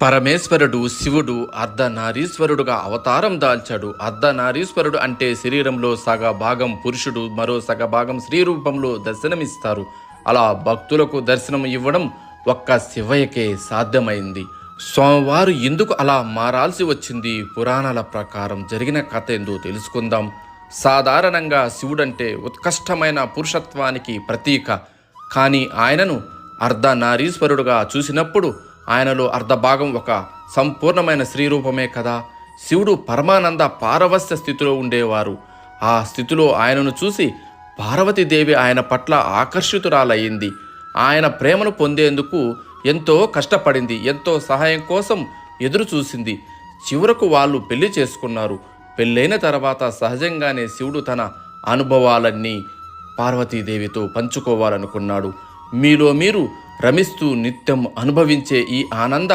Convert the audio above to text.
పరమేశ్వరుడు శివుడు అర్ధనారీశ్వరుడుగా అవతారం దాల్చాడు. అర్ధనారీశ్వరుడు అంటే శరీరంలో సగ భాగం పురుషుడు, మరో సగ భాగం స్త్రీ రూపంలో దర్శనమిస్తారు. అలా భక్తులకు దర్శనం ఇవ్వడం ఒక్క శివయ్యకే సాధ్యమైంది. స్వామివారు ఎందుకు అలా మారాల్సి వచ్చింది? పురాణాల ప్రకారం జరిగిన కథ ఏందో తెలుసుకుందాం. సాధారణంగా శివుడంటే ఉత్కష్టమైన పురుషత్వానికి ప్రతీక. కానీ ఆయనను అర్ధనారీశ్వరుడుగా చూసినప్పుడు ఆయనలో అర్ధభాగం ఒక సంపూర్ణమైన స్త్రీ రూపమే కదా. శివుడు పరమానంద పారవస్య స్థితిలో ఉండేవారు. ఆ స్థితిలో ఆయనను చూసి పార్వతీదేవి ఆయన పట్ల ఆకర్షితురాలయ్యింది. ఆయన ప్రేమను పొందేందుకు ఎంతో కష్టపడింది, ఎంతో సహాయం కోసం ఎదురు చూసింది. చివరకు వాళ్ళు పెళ్లి చేసుకున్నారు. పెళ్ళైన తర్వాత సహజంగానే శివుడు తన అనుభవాలన్నీ పార్వతీదేవితో పంచుకోవాలనుకున్నాడు. మీలో మీరు రమిస్తూ నిత్యం అనుభవించే ఈ ఆనంద